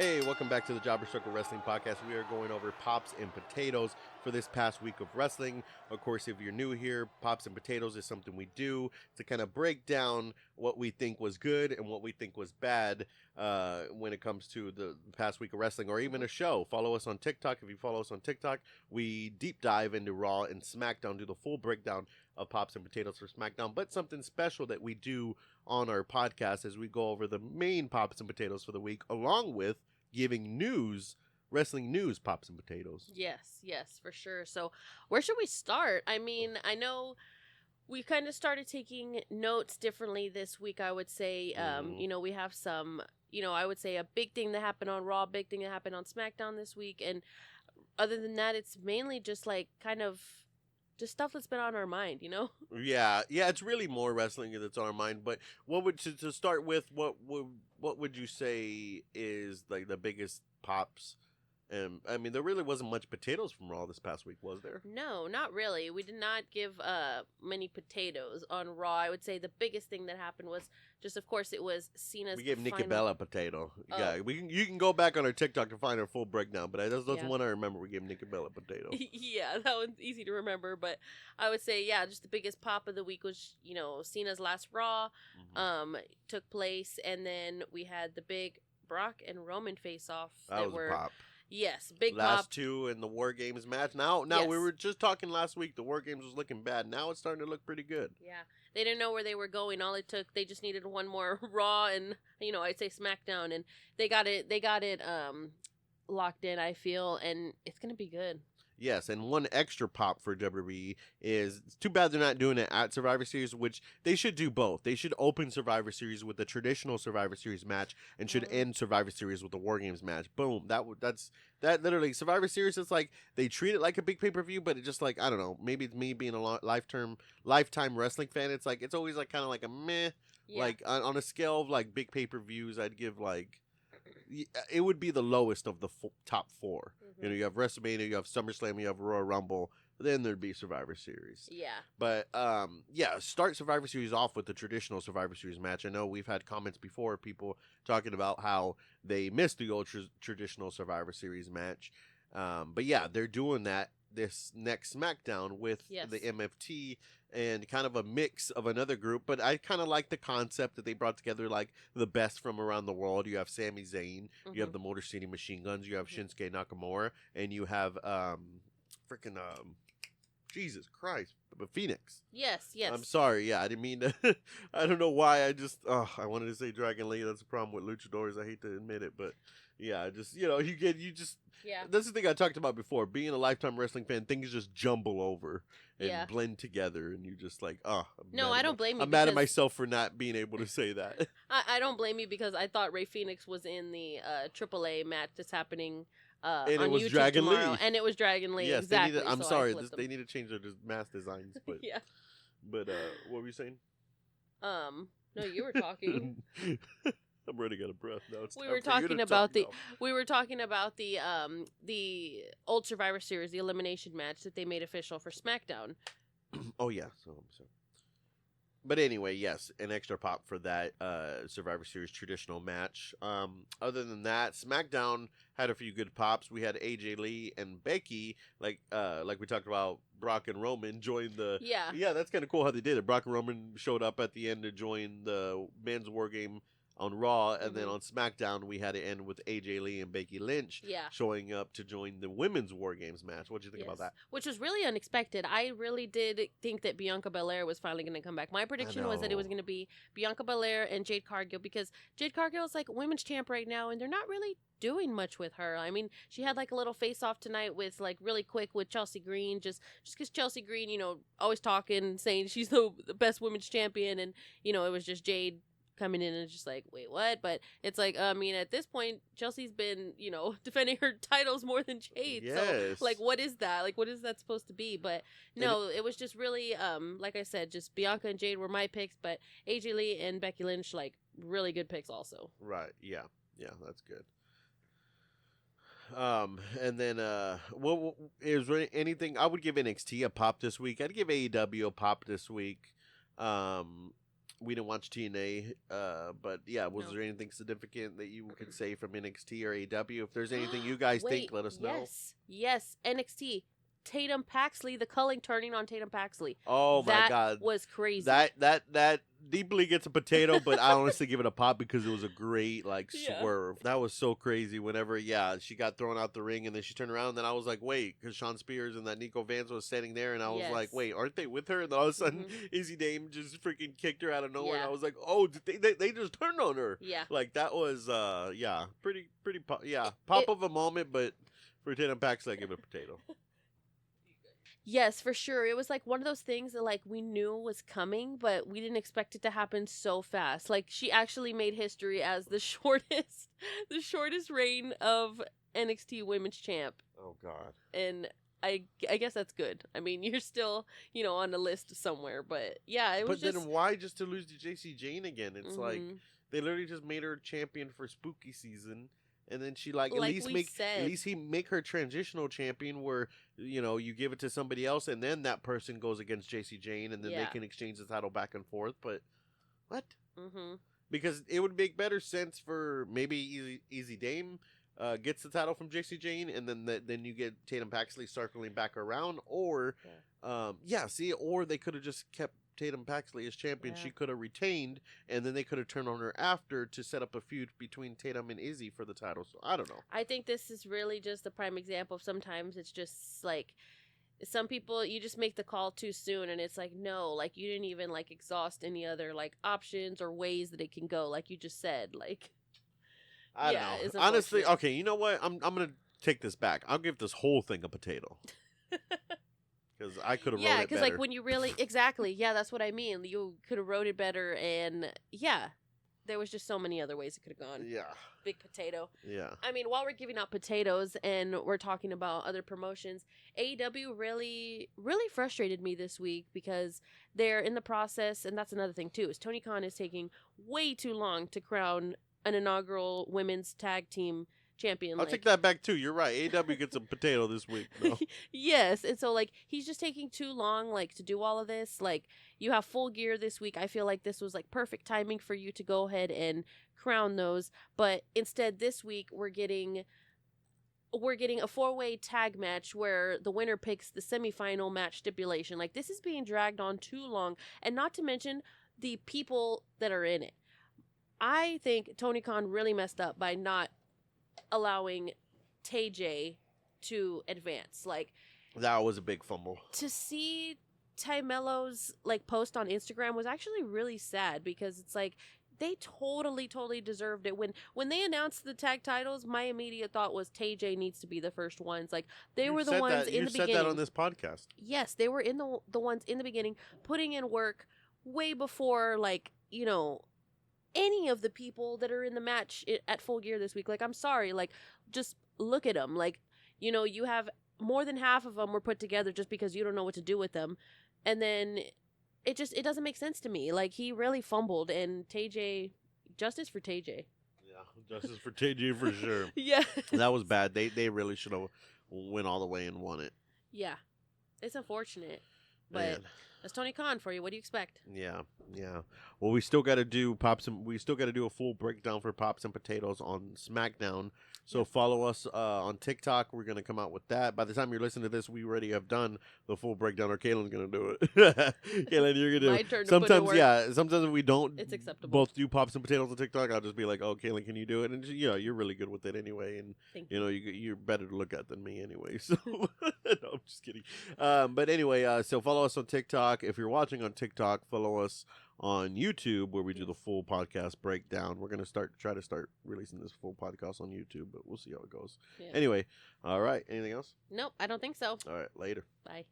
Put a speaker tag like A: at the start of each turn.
A: Hey, welcome back to the Jobber Circle Wrestling Podcast. We are going over pops and potatoes for this past week of wrestling. Of course, if you're new here, pops and potatoes is something we do to kind of break down what we think was good and what we think was bad when it comes to the past week of wrestling or even a show. Follow us on TikTok. If you follow us on TikTok, we deep dive into Raw and SmackDown, do the full breakdown of pops and potatoes for SmackDown, but something special that we do on our podcast as we go over the main pops and potatoes for the week, along with giving news, wrestling news, pops and potatoes.
B: Yes, for sure. So where should we start? I mean, I know we kind of started taking notes differently this week, I would say. We have some, I would say a big thing that happened on Raw, big thing that happened on SmackDown this week. And other than that, it's mainly just like kind of just stuff that's been on our mind,
A: Yeah, it's really more wrestling that's on our mind. But what would to start with? What would you say is like the biggest pops? And I mean, there really wasn't much potatoes from Raw this past week, was there?
B: No, not really. We did not give many potatoes on Raw. I would say the biggest thing that happened was just, of course, it was Cena's.
A: We gave Nikki
B: final...
A: Bella a potato. Yeah, you can go back on our TikTok to find our full breakdown. But that's the one I remember. We gave Nikki Bella a potato.
B: Yeah, that one's easy to remember. But I would say, just the biggest pop of the week was, Cena's last Raw took place, and then we had the big Brock and Roman face-off
A: that was a pop.
B: Yes, big
A: last
B: pop.
A: two in the War Games match. Now
B: yes.
A: We were just talking last week. The War Games was looking bad. Now it's starting to look pretty good.
B: Yeah, they didn't know where they were going. All it took, they just needed one more Raw and I'd say SmackDown, and they got it locked in. I feel, and it's gonna be good.
A: Yes, and one extra pop for WWE is, it's too bad they're not doing it at Survivor Series, which they should do both. They should open Survivor Series with a traditional Survivor Series match and should end Survivor Series with a War Games match. Boom. That literally, Survivor Series is like, they treat it like a big pay-per-view, but it just like, I don't know, maybe it's me being a lifetime wrestling fan. It's like, it's always like kind of like a meh. Yeah. Like on a scale of like big pay-per-views, I'd give like, it would be the lowest of the top four. Mm-hmm. You have WrestleMania, you have SummerSlam, you have Royal Rumble, then there'd be Survivor Series.
B: Yeah.
A: But, start Survivor Series off with the traditional Survivor Series match. I know we've had comments before, people talking about how they missed the old traditional Survivor Series match. But yeah, they're doing that this next SmackDown with the MFT and kind of a mix of another group, but I kind of like the concept that they brought together, like the best from around the world. You have Sami Zayn, you have the Motor City Machine Guns, you have Shinsuke Nakamura, and you have Jesus Christ, but Phoenix.
B: Yes.
A: I'm sorry, I didn't mean to. I don't know why. I wanted to say Dragon Lee. That's the problem with luchadors. I hate to admit it, but yeah, just That's the thing I talked about before. Being a lifetime wrestling fan, things just jumble over and blend together, and you just like,
B: I don't blame you.
A: I'm mad at myself for not being able to say that.
B: I don't blame you because I thought Rey Fenix was in the AAA match that's happening.
A: And
B: on
A: it was
B: YouTube
A: Dragon
B: tomorrow,
A: Lee.
B: And it was Dragon Lee.
A: Yes,
B: exactly.
A: I'm sorry. They need to change their mask designs. But
B: yeah.
A: But what were you saying?
B: No, you were talking.
A: I'm running out of breath now.
B: We were talking about the old Survivor Series, the elimination match that they made official for SmackDown.
A: Oh yeah. So. But anyway, yes, an extra pop for that Survivor Series traditional match. Other than that, SmackDown had a few good pops. We had AJ Lee and Becky, like we talked about. Brock and Roman joined the that's kind of cool how they did it. Brock and Roman showed up at the end to join the men's War Game on Raw, and then on SmackDown we had to end with AJ Lee and Becky Lynch showing up to join the women's War Games match. What did you think about that?
B: Which was really unexpected. I really did think that Bianca Belair was finally going to come back. My prediction was that it was going to be Bianca Belair and Jade Cargill, because Jade Cargill is like women's champ right now, and they're not really doing much with her. I mean, she had like a little face-off tonight with like really quick with Chelsea Green, just because Chelsea Green, always talking, saying she's the best women's champion, and it was just Jade coming in and just like, wait, what? But it's like, I mean, at this point, Chelsea's been, defending her titles more than Jade.
A: Yes.
B: So, like, what is that? Like, what is that supposed to be? But no, it was just really, like I said, just Bianca and Jade were my picks, but AJ Lee and Becky Lynch, like, really good picks also.
A: Right. Yeah, that's good. And then, what is there anything? I would give NXT a pop this week. I'd give AEW a pop this week. we didn't watch TNA, but yeah, was
B: No.
A: there anything significant that you could say from NXT or AEW? If there's anything you guys think, let us know.
B: Yes, NXT. Tatum Paxley, the culling turning on Tatum Paxley.
A: Oh my God,
B: that was crazy.
A: That deeply gets a potato, but I honestly give it a pop because it was a great swerve. That was so crazy. Whenever she got thrown out the ring and then she turned around, and then I was like, wait, because Sean Spears and that Nico Vance was standing there, and I was like, wait, aren't they with her? And then all of a sudden, Izzy Dame just freaking kicked her out of nowhere. And I was like, oh, they just turned on her.
B: Yeah,
A: like that was pretty pop of a moment, but for Tatum Paxley, I give it a potato.
B: Yes, for sure. It was like one of those things that like we knew was coming, but we didn't expect it to happen so fast. Like she actually made history as the shortest reign of NXT Women's Champ.
A: Oh God.
B: And I guess that's good. I mean, you're still, on the list somewhere, but yeah, it was
A: But then why just to lose to JC Jane again? It's like they literally just made her champion for spooky season. And then she at least he make her transitional champion where you give it to somebody else and then that person goes against JC Jane and then they can exchange the title back and forth. But what? Because it would make better sense for maybe Easy Dame gets the title from JC Jane and then you get Tatum Paxley circling back around, or or they could have just kept Tatum Paxley as champion. She could have retained, and then they could have turned on her after to set up a feud between Tatum and Izzy for the title. So I don't know.
B: I think this is really just a prime example of sometimes it's just like some people you just make the call too soon, and it's like no, like you didn't even like exhaust any other like options or ways that it can go, like you just said. Like
A: I don't know. Honestly, okay, you know what? I'm gonna take this back. I'll give this whole thing a potato. Because I could have wrote it better.
B: Yeah, because like when you really exactly, that's what I mean. You could have wrote it better, and there was just so many other ways it could have gone.
A: Yeah,
B: big potato.
A: Yeah,
B: I mean, while we're giving out potatoes and we're talking about other promotions, AEW really, really frustrated me this week because they're in the process, and that's another thing too. Is Tony Khan is taking way too long to crown an inaugural women's tag team champion.
A: I'll take that back too. You're right. AEW gets a potato this week. No.
B: Yes, and so like he's just taking too long like to do all of this. Like you have Full Gear this week. I feel like this was like perfect timing for you to go ahead and crown those. But instead this week we're getting a 4-way tag match where the winner picks the semifinal match stipulation. Like this is being dragged on too long, and not to mention the people that are in it. I think Tony Khan really messed up by not allowing TJ to advance. Like
A: that was a big fumble.
B: To see Ty Mello's like post on Instagram was actually really sad because it's like they totally deserved it. When they announced the tag titles, my immediate thought was TJ needs to be the first ones. Like they were the ones in the beginning. You
A: said that on this podcast.
B: Yes, they were in the ones in the beginning, putting in work way before like any of the people that are in the match at Full Gear this week. Like, I'm sorry, like, just look at them. Like, you have more than half of them were put together just because you don't know what to do with them. And then it doesn't make sense to me. Like, he really fumbled, and TJ, justice for TJ.
A: Yeah, justice for TJ for sure.
B: Yeah.
A: That was bad. They really should have went all the way and won it.
B: Yeah. It's unfortunate. But
A: Man.
B: That's Tony Khan for you. What do you expect?
A: Yeah. Well, we still got to do a full breakdown for Pops and Potatoes on SmackDown. So follow us on TikTok. We're gonna come out with that. By the time you're listening to this, we already have done the full breakdown. Or Caylin gonna do it. Caylin, you're gonna.
B: My turn to
A: sometimes,
B: put in work.
A: Sometimes we don't.
B: It's acceptable.
A: Both do Pops and Potatoes on TikTok. I'll just be like, "Oh, Caylin, can you do it?" And you're really good with it anyway. And you're better to look at than me anyway. So no, I'm just kidding. But anyway, so follow us on TikTok. If you're watching on TikTok, follow us on YouTube where we do the full podcast breakdown. We're gonna try to start releasing this full podcast on YouTube, but we'll see how it goes. Yeah. Anyway, all right. Anything else?
B: Nope, I don't think so.
A: All right, later.
B: Bye.